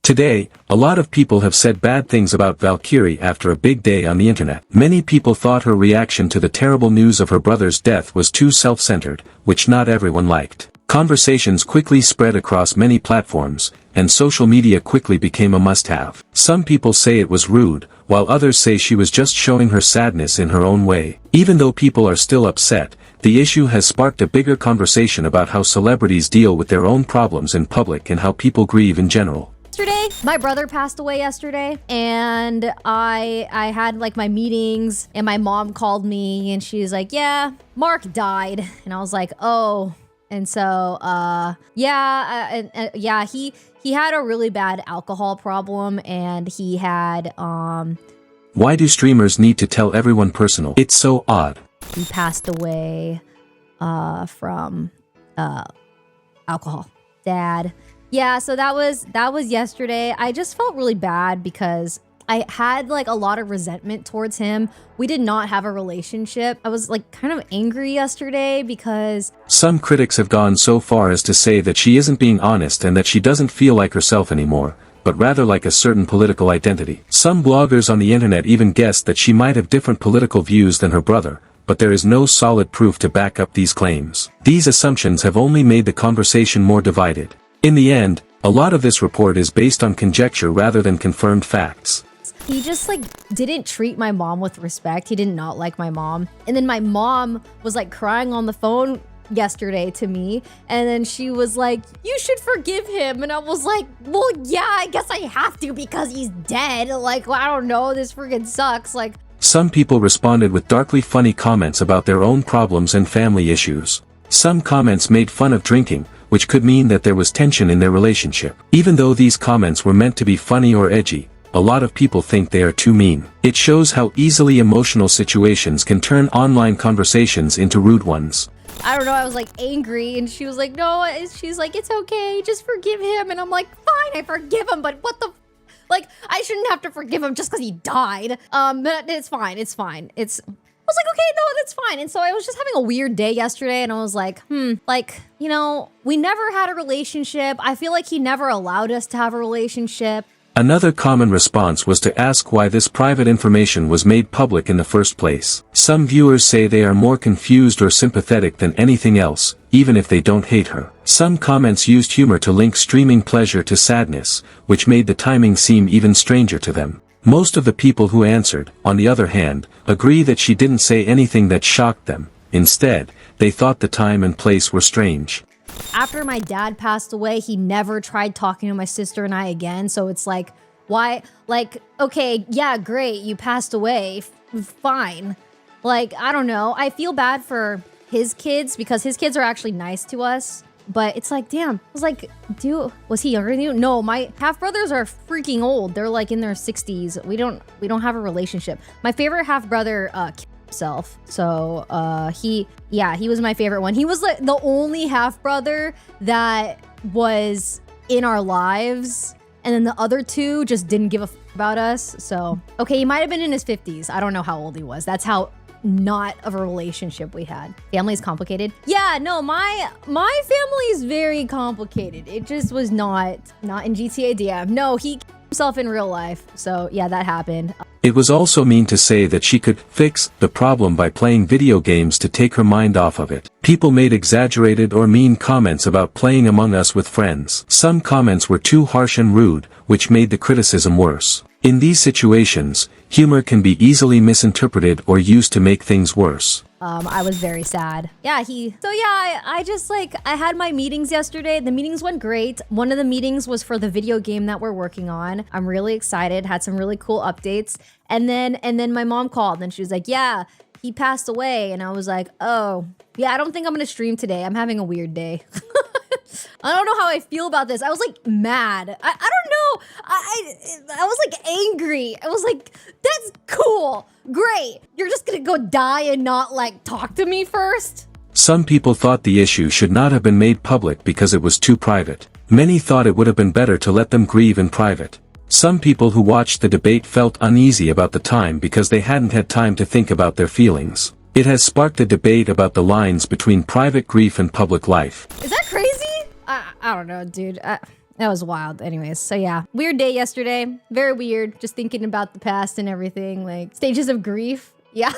Today, a lot of people have said bad things about Valkyrae after a big day on the internet. Many people thought her reaction to the terrible news of her brother's death was too self-centered, which not everyone liked. Conversations quickly spread across many platforms, and social media quickly became a must-have. Some people say it was rude, while others say she was just showing her sadness in her own way. Even though people are still upset, the issue has sparked a bigger conversation about how celebrities deal with their own problems in public and how people grieve in general. Yesterday, my brother passed away yesterday, and I had like my meetings, and my mom called me, and she's like, yeah, Mark died. And I was like, oh. And so, yeah, he had a really bad alcohol problem, and he had, Why do streamers need to tell everyone personal? It's so odd. He passed away, from, alcohol. Dad. Yeah, so that was yesterday. I just felt really bad because I had like a lot of resentment towards him. We did not have a relationship. I was like kind of angry yesterday because some critics have gone so far as to say that she isn't being honest and that she doesn't feel like herself anymore, but rather like a certain political identity. Some bloggers on the internet even guessed that she might have different political views than her brother, but there is no solid proof to back up these claims. These assumptions have only made the conversation more divided. In the end, a lot of this report is based on conjecture rather than confirmed facts. He just like didn't treat my mom with respect. He did not like my mom. And then my mom was like crying on the phone yesterday to me. And then she was like, you should forgive him. And I was like, well, yeah, I guess I have to because he's dead. Like, well, I don't know. This freaking sucks. Like, some people responded with darkly funny comments about their own problems and family issues. Some comments made fun of drinking, which could mean that there was tension in their relationship. Even though these comments were meant to be funny or edgy, a lot of people think they are too mean. It shows how easily emotional situations can turn online conversations into rude ones. I don't know, I was like angry, and she was like, no, she's like, it's okay, just forgive him. And I'm like, fine, I forgive him, but what the, like, I shouldn't have to forgive him just because he died. But it's fine, it's fine. I was like, okay, no, that's fine. And so I was just having a weird day yesterday, and I was like, like, you know, we never had a relationship. I feel like he never allowed us to have a relationship. Another common response was to ask why this private information was made public in the first place. Some viewers say they are more confused or sympathetic than anything else, even if they don't hate her. Some comments used humor to link streaming pleasure to sadness, which made the timing seem even stranger to them. Most of the people who answered, on the other hand, agree that she didn't say anything that shocked them. Instead, they thought the time and place were strange. After my dad passed away, he never tried talking to my sister and I again. So it's like, why? Like, okay, yeah, great, you passed away, fine. Like, I don't know. I feel bad for his kids because his kids are actually nice to us. But it's like, damn, I was like, dude, was he younger than you? No, my half brothers are freaking old. They're like in their 60s. We don't have a relationship. My favorite half brother killed himself. So he was my favorite one. He was like the only half brother that was in our lives. And then the other two just didn't give a about us. So, okay, he might have been in his 50s. I don't know how old he was. That's how not of a relationship we had. Family is complicated. Yeah, no, my family is very complicated. It just was not in GTA DM. No, he killed himself in real life. So yeah, that happened. It was also mean to say that she could fix the problem by playing video games to take her mind off of it. People made exaggerated or mean comments about playing Among Us with friends. Some comments were too harsh and rude, which made the criticism worse. In these situations, humor can be easily misinterpreted or used to make things worse. I was very sad. Yeah, I just like, I had my meetings yesterday. The meetings went great. One of the meetings was for the video game that we're working on. I'm really excited, had some really cool updates. And then my mom called and she was like, yeah, he passed away. And I was like, oh, yeah, I don't think I'm gonna stream today. I'm having a weird day. I don't know how I feel about this. I was like mad. I don't know. I was like angry. I was like, that's cool. Great. You're just gonna go die and not like talk to me first? Some people thought the issue should not have been made public because it was too private. Many thought it would have been better to let them grieve in private. Some people who watched the debate felt uneasy about the time because they hadn't had time to think about their feelings. It has sparked a debate about the lines between private grief and public life. Is that crazy? I don't know, dude. That was wild. Anyways, so yeah, weird day yesterday. Very weird. Just thinking about the past and everything, like stages of grief. Yeah,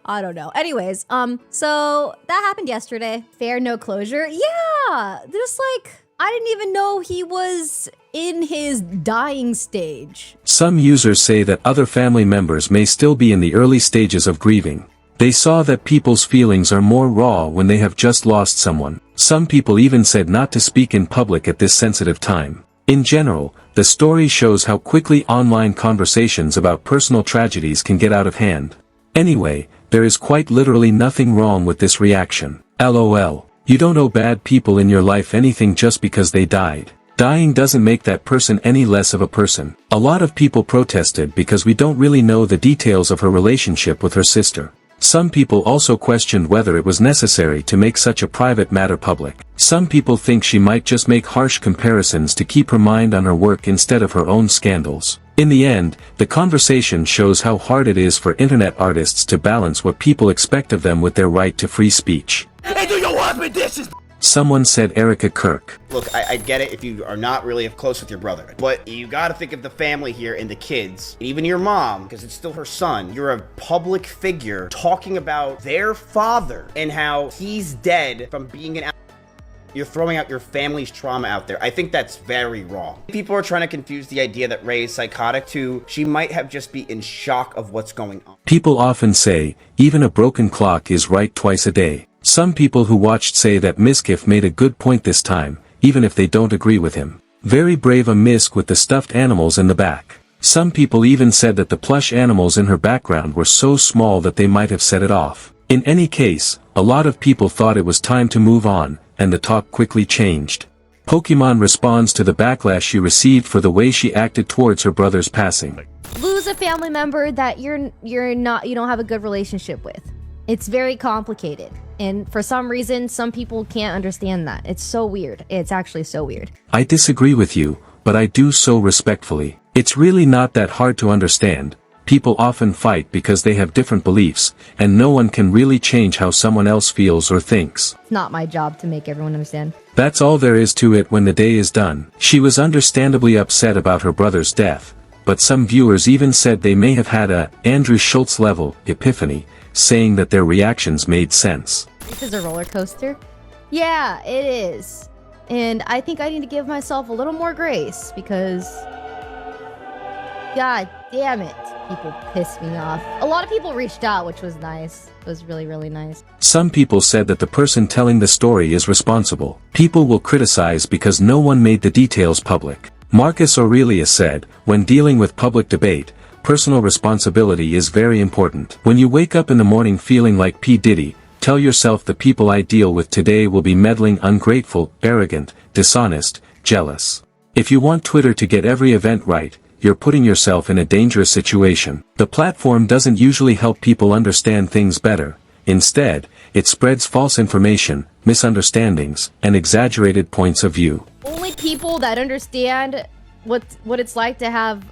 I don't know. Anyways, so that happened yesterday. Fair, no closure. Yeah, just like, I didn't even know he was in his dying stage. Some users say that other family members may still be in the early stages of grieving. They saw that people's feelings are more raw when they have just lost someone. Some people even said not to speak in public at this sensitive time. In general, the story shows how quickly online conversations about personal tragedies can get out of hand. Anyway, there is quite literally nothing wrong with this reaction. LOL. You don't owe bad people in your life anything just because they died. Dying doesn't make that person any less of a person. A lot of people protested because we don't really know the details of her relationship with her sister. Some people also questioned whether it was necessary to make such a private matter public. Some people think she might just make harsh comparisons to keep her mind on her work instead of her own scandals. In the end, the conversation shows how hard it is for internet artists to balance what people expect of them with their right to free speech. Hey, do your husband dishes! Someone said Erica Kirk. Look, I get it if you are not really close with your brother, but you gotta think of the family here and the kids, and even your mom, because it's still her son. You're a public figure talking about their father and how he's dead from being an You're throwing out your family's trauma out there. I think that's very wrong. People are trying to confuse the idea that Ray is psychotic to she might have just be in shock of what's going on. People often say, even a broken clock is right twice a day. Some people who watched say that Miskiff made a good point this time, even if they don't agree with him. Very brave a Misk with the stuffed animals in the back. Some people even said that the plush animals in her background were so small that they might have set it off. In any case, a lot of people thought it was time to move on, and the talk quickly changed. Pokemon responds to the backlash she received for the way she acted towards her brother's passing. Lose a family member that you don't have a good relationship with. It's very complicated. And for some reason, some people can't understand that. It's so weird. It's actually so weird. I disagree with you, but I do so respectfully. It's really not that hard to understand. People often fight because they have different beliefs, and no one can really change how someone else feels or thinks. It's not my job to make everyone understand. That's all there is to it when the day is done. She was understandably upset about her brother's death, but some viewers even said they may have had a Andrew Schultz level epiphany, saying that their reactions made sense. This is a roller coaster. Yeah, it is. And I think I need to give myself a little more grace because, God damn it, people piss me off. A lot of people reached out, which was nice. It was really, really nice. Some people said that the person telling the story is responsible. People will criticize because no one made the details public. Marcus Aurelius said, when dealing with public debate, personal responsibility is very important. When you wake up in the morning feeling like P. Diddy, tell yourself the people I deal with today will be meddling, ungrateful, arrogant, dishonest, jealous. If you want Twitter to get every event right, you're putting yourself in a dangerous situation. The platform doesn't usually help people understand things better. Instead, it spreads false information, misunderstandings, and exaggerated points of view. Only people that understand what it's like to have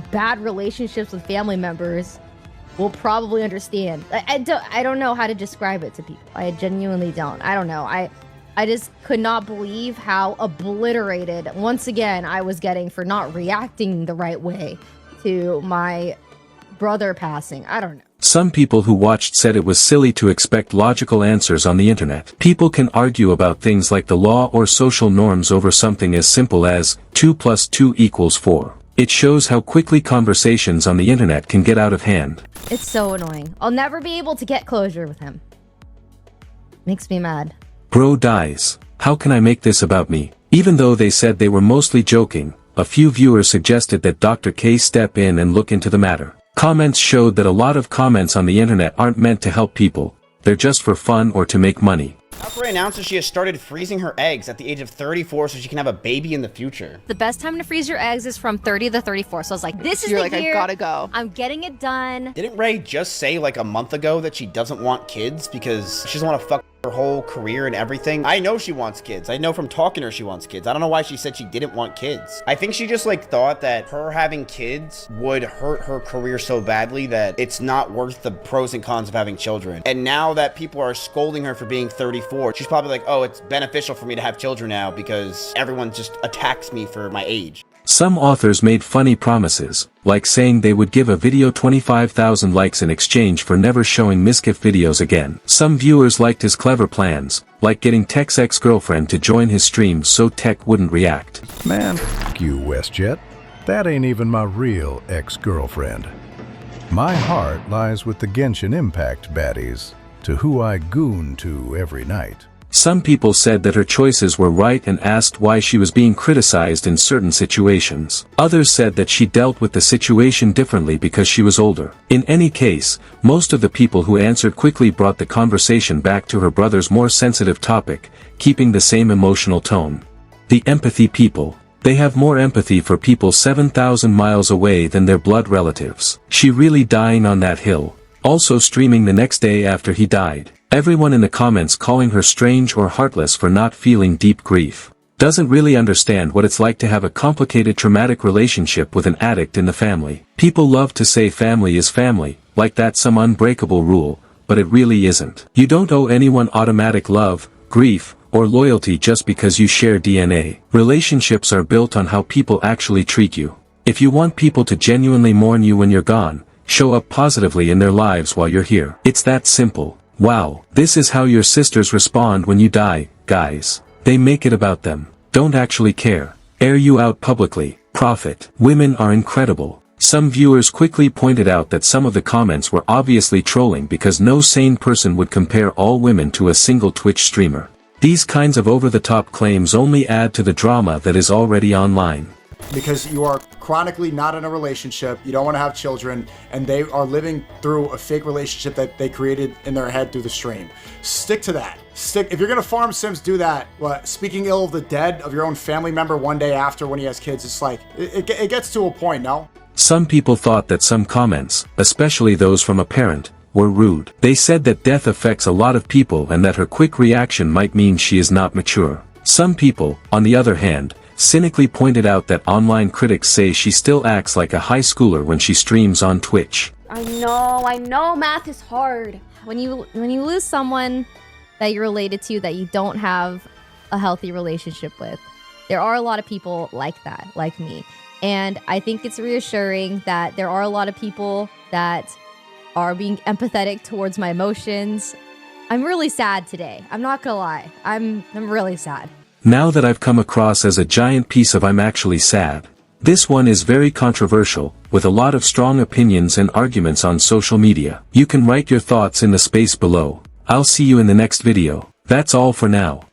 bad relationships with family members will probably understand. I don't know how to describe it to people. I genuinely don't. I don't know. I just could not believe how obliterated, once again, I was getting for not reacting the right way to my brother passing. I don't know. Some people who watched said it was silly to expect logical answers on the internet. People can argue about things like the law or social norms over something as simple as 2 + 2 = 4. It shows how quickly conversations on the internet can get out of hand. It's so annoying. I'll never be able to get closure with him. Makes me mad. Bro dies. How can I make this about me? Even though they said they were mostly joking, a few viewers suggested that Dr. K step in and look into the matter. Comments showed that a lot of comments on the internet aren't meant to help people. They're just for fun or to make money. Valkyrae announces she has started freezing her eggs at the age of 34 so she can have a baby in the future. The best time to freeze your eggs is from 30 to 34. So I was like, this is the year. I gotta go. I'm getting it done. Didn't Ray just say like a month ago that she doesn't want kids because she doesn't want to fuck her whole career and everything. I know she wants kids. I know from talking to her she wants kids. I don't know why she said she didn't want kids. I think she just like thought that her having kids would hurt her career so badly that it's not worth the pros and cons of having children. And now that people are scolding her for being 34, she's probably like, oh, it's beneficial for me to have children now because everyone just attacks me for my age. Some authors made funny promises, like saying they would give a video 25,000 likes in exchange for never showing mischief videos again. Some viewers liked his clever plans, like getting Tech's ex-girlfriend to join his streams so Tech wouldn't react. Man, f*** you, WestJet. That ain't even my real ex-girlfriend. My heart lies with the Genshin Impact baddies, to who I goon to every night. Some people said that her choices were right and asked why she was being criticized in certain situations. Others said that she dealt with the situation differently because she was older. In any case, most of the people who answered quickly brought the conversation back to her brother's more sensitive topic, keeping the same emotional tone. The empathy people. They have more empathy for people 7,000 miles away than their blood relatives. She really dying on that hill. Also streaming the next day after he died. Everyone in the comments calling her strange or heartless for not feeling deep grief. Doesn't really understand what it's like to have a complicated traumatic relationship with an addict in the family. People love to say family is family, like that's some unbreakable rule, but it really isn't. You don't owe anyone automatic love, grief, or loyalty just because you share DNA. Relationships are built on how people actually treat you. If you want people to genuinely mourn you when you're gone, show up positively in their lives while you're here. It's that simple. Wow, this is how your sisters respond when you die, guys. They make it about them. Don't actually care. Air you out publicly. Profit. Women are incredible. Some viewers quickly pointed out that some of the comments were obviously trolling because no sane person would compare all women to a single Twitch streamer. These kinds of over-the-top claims only add to the drama that is already online. Because you are chronically not in a relationship, you don't want to have children, and they are living through a fake relationship that they created in their head through the stream. Stick to that. If you're gonna farm Sims, do that. Speaking ill of the dead, of your own family member one day after when he has kids, it's like, it gets to a point, no? Some people thought that some comments, especially those from a parent, were rude. They said that death affects a lot of people and that her quick reaction might mean she is not mature. Some people, on the other hand, cynically pointed out that online critics say she still acts like a high schooler when she streams on Twitch. I know math is hard. When you lose someone that you're related to that you don't have a healthy relationship with, there are a lot of people like that, like me. And I think it's reassuring that there are a lot of people that are being empathetic towards my emotions. I'm really sad today. I'm not gonna lie. I'm really sad. Now that I've come across as a giant piece of I'm actually sad. This one is very controversial, with a lot of strong opinions and arguments on social media. You can write your thoughts in the space below. I'll see you in the next video. That's all for now.